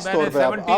70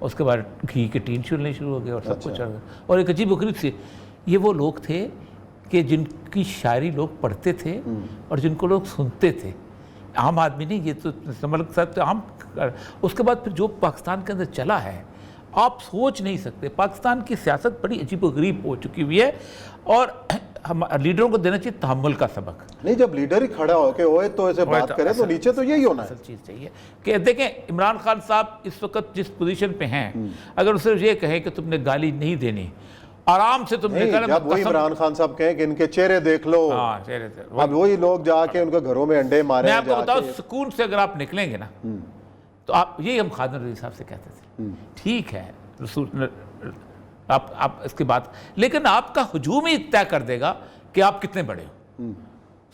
اس کے بعد گھی کے ٹین چلنے شروع ہو گئے اور سب کچھ چڑھ گیا. اور ایک عجیب و غریب سی یہ وہ لوگ تھے کہ جن کی شاعری لوگ پڑھتے تھے اور جن کو لوگ سنتے تھے, عام آدمی نہیں, یہ تو ملک صاحب تو عام. اس کے بعد پھر جو پاکستان کے اندر چلا ہے آپ سوچ نہیں سکتے. پاکستان کی سیاست بڑی عجیب و غریب ہو چکی ہوئی ہے, اور ہم لیڈروں کو دینا چاہیے تحمل کا سبق. نہیں, جب لیڈر ہی کھڑا ہو کے ہوئے تو ایسے بات کرے تو نیچے تو یہی ہونا ہے. اصل چیز چاہیے کہ دیکھیں عمران خان صاحب اس وقت جس پوزیشن پہ ہیں, اگر صرف یہ کہیں کہ تم نے گالی نہیں دینی, آرام سے تم نے جب وہی عمران خان صاحب کہیں کہ ان کے چہرے دیکھ لو, اب وہی لوگ جا کے ان کے گھروں میں انڈے مارے. میں آپ کو بتاؤں سکون سے اگر آپ نکلیں گے نا تو آپ یہی ہم خادم رضی صاحب سے کہتے تھے, ٹھیک ہے رسول آپ اس کے بعد, لیکن آپ کا ہجوم ہی طے کر دے گا کہ آپ کتنے بڑے ہو.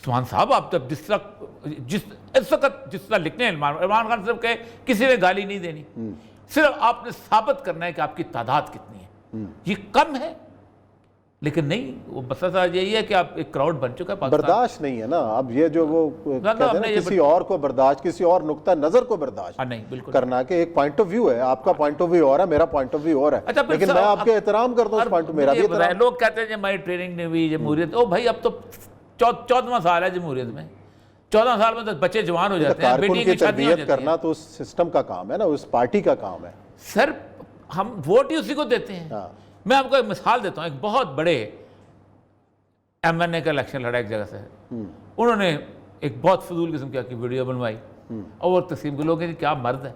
عثمان صاحب آپ جب اس وقت جس طرح لکھنے ہیں عمران خان صاحب کہے کسی نے گالی نہیں دینی, صرف آپ نے ثابت کرنا ہے کہ آپ کی تعداد کتنی ہے. یہ کم ہے لیکن نہیں, وہ مسئلہ یہی ہے کہ آپ ایک کراؤڈ بن چکا ہے. برداشت نہیں ہے نا اب یہ جو وہ کہتے ہیں نا کسی اور کو برداشت, کسی اور نقطہ نظر کو برداشت کرنا کہ ایک پوائنٹ آف ویو ہے, آپ کا پوائنٹ آف ویو اور ہے, میرا پوائنٹ آف ویو اور ہے, لیکن میں آپ کے احترام کرتا ہوں اس پوائنٹ میرا بھی احترام. لوگ کہتے ہیں ہماری ٹریننگ نہیں ہوئی جمہوریت, او بھائی اب تو 14واں سال ہے جمہوریت میں, 14 سال میں تو بچے جوان ہو جاتے ہیں, بیٹی کی شادی ہو جاتی ہے. کرنا تو اس سسٹم کا کام ہے نا, اس پارٹی کا کام ہے. سر ہم ووٹ ہی اسی کو دیتے ہیں. میں آپ کو ایک مثال دیتا ہوں, ایک بہت بڑے ایم این اے کا الیکشن لڑا ایک جگہ سے, انہوں نے ایک بہت فضول قسم کی ویڈیو بنوائی اور وہ تقسیم کے لوگ ہیں کیا مرد ہے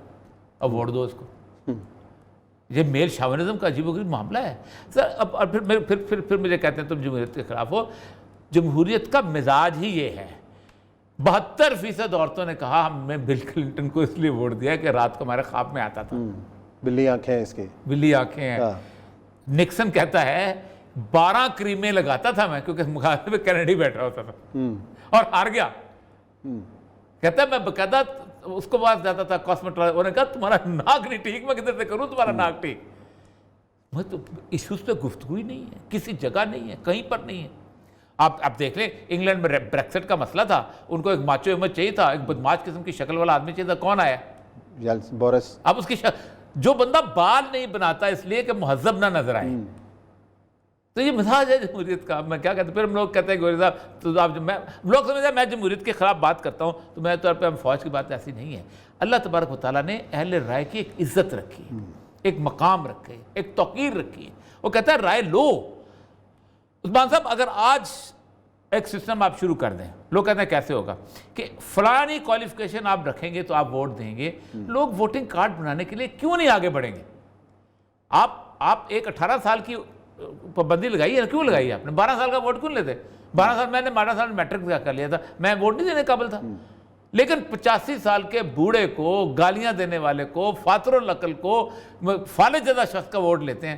اب ووٹ دو اس کو. یہ میل شاونزم کا عجیب و غریب معاملہ ہے سر. اب پھر مجھے کہتے ہیں تم جمہوریت کے خلاف ہو. جمہوریت کا مزاج ہی یہ ہے. 72% عورتوں نے کہا ہم نے بل کلنٹن کو اس لیے ووٹ دیا کہ رات کو ہمارے خواب میں آتا تھا. بلی آنکھیں اس کی, بلی آنکھیں ہیں. نکسن کہتا ہے 12 کریمیں لگاتا تھا میں کیونکہ مقابلے میں کینیڈی بیٹھا ہوتا تھا اور ہار گیا. کہتا ہے میں باقاعدہ اس کو پاس جاتا تھا کاسمیٹولوجسٹ, انہوں نے کہا تمہارا ناک نہیں ٹھیک, میں کدھر سے کروں تمہارا ناک ٹھیک. میں تو ایشوز پہ گفتگو ہی نہیں ہے, کسی جگہ نہیں ہے, کہیں پر نہیں ہے. آپ دیکھ لیں انگلینڈ میں بریکسٹ کا مسئلہ تھا, ان کو ایک ماچو احمد چاہیے تھا, ایک بدماش قسم کی شکل والا آدمی چاہیے تھا, کون آیا؟ بورس. اب اس کی جو بندہ بال نہیں بناتا اس لیے کہ مہذب نہ نظر آئے, تو یہ مزاج ہے جمہوریت کا. میں کیا کہتا ہوں, پھر ہم لوگ کہتے ہیں گوری صاحب تو آپ لوگ سمجھتے ہیں میں جمہوریت کے خلاف بات کرتا ہوں, تو میں طور پہ ہم فوج کی بات ایسی نہیں ہے. اللہ تبارک و تعالیٰ نے اہل رائے کی ایک عزت رکھی ہے, ایک مقام رکھے, ایک توقیر رکھی ہے. وہ کہتا ہے رائے لو. عثمان صاحب اگر آج ایک سسٹم آپ شروع کر دیں, لوگ کہتے ہیں کیسے ہوگا کہ فلانی کوالیفیکیشن آپ رکھیں گے تو آپ ووٹ دیں گے, لوگ ووٹنگ کارڈ بنانے کے لیے کیوں نہیں آگے بڑھیں گے؟ آپ ایک 18 سال کی پابندی لگائی ہے, کیوں لگائی ہے آپ نے؟ 12 سال کا ووٹ کیوں لیتے؟ 12 سال میں نے 12 سال میٹرک کر لیا تھا, میں ووٹ نہیں دینے قابل تھا. لیکن 85 سال کے بوڑھے کو, گالیاں دینے والے کو, فاتر العقل کو, فالج زدہ شخص کا ووٹ لیتے ہیں.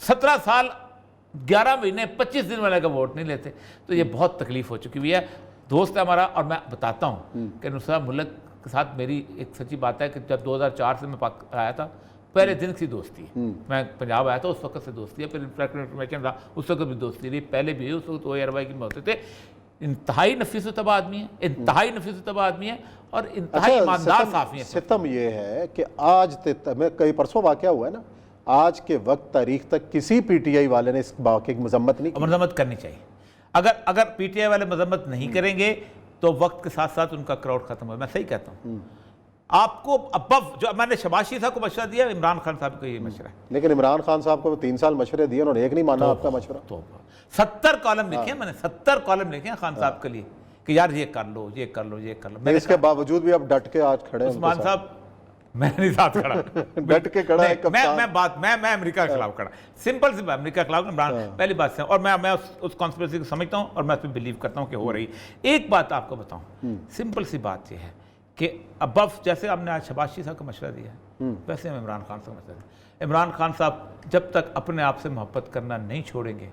17 سال 11 مہینے 25 دن والے کا ووٹ نہیں لیتے. تو یہ بہت تکلیف ہو چکی ہوئی ہے. دوست ہے ہمارا, اور میں بتاتا ہوں کہ نصرت ملک کے ساتھ میری ایک سچی بات ہے کہ جب 2004 سے میں آیا تھا, پہلے دن سے دوستی ہے. میں پنجاب آیا تھا اس وقت سے دوستی ہے, پھر انفارمیشن رہا اس وقت بھی دوستی رہی, پہلے بھی اس وقت وہ اروائی کی میں ہوتے تھے. انتہائی نفیس و طبع آدمی ہے, انتہائی نفیس و طبع آدمی ہے, اور انتہائی ایماندار صافی ہے. ستم یہ ہے کہ آج میں کئی پرسوں واقعہ ہوا ہے نا, آج کے وقت تاریخ تک کسی پی ٹی آئی والے نے اس واقعے کی مذمت نہیں کی. مذمت کرنی چاہیے. اگر پی ٹی آئی والے مذمت نہیں کریں گے تو وقت کے ساتھ ساتھ ان کا کراؤڈ ختم ہو. میں صحیح کہتا ہوں. آپ کو ابو جو میں نے شہباز شریف صاحب کو مشورہ دیا, عمران خان صاحب کو یہ مشورہ ہے. لیکن عمران خان صاحب کو 3 سال مشورے دیے, انہوں نے ایک نہیں مانا آپ کا مشورہ. تو 70 کالم لکھے ہیں میں نے, 70 کالم لکھے ہیں خان صاحب کے لیے کہ یار یہ کر لو, یہ کر لو, یہ کر لو. اس کے باوجود بھی اب ڈٹ کے آج کھڑے ہیں. عثمان صاحب میں نہیں ساتھ کھڑا, ڈٹ کے کھڑا ہے. میں امریکہ کے خلاف کھڑا, سمپل سی امریکہ کے خلاف عمران پہلی بات سے, اور میں اس کانسپریسی کو سمجھتا ہوں اور میں اس پہ بلیو کرتا ہوں کہ ہو رہی. ایک بات آپ کو بتاؤں, سمپل سی بات یہ ہے کہ ابف جیسے ہم نے آج شہباز شریف صاحب کو مشورہ دیا ہے, ویسے ہم عمران خان صاحب کو مشورہ دیا. عمران خان صاحب جب تک اپنے آپ سے محبت کرنا نہیں چھوڑیں گے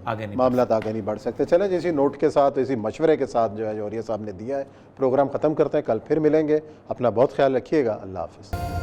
آگے نہیں, معاملات آگے نہیں بڑھ سکتے. چلیں اسی نوٹ کے ساتھ, اسی مشورے کے ساتھ جو ہے جوہریہ صاحب نے دیا ہے, پروگرام ختم کرتے ہیں. کل پھر ملیں گے. اپنا بہت خیال رکھیے گا. اللہ حافظ.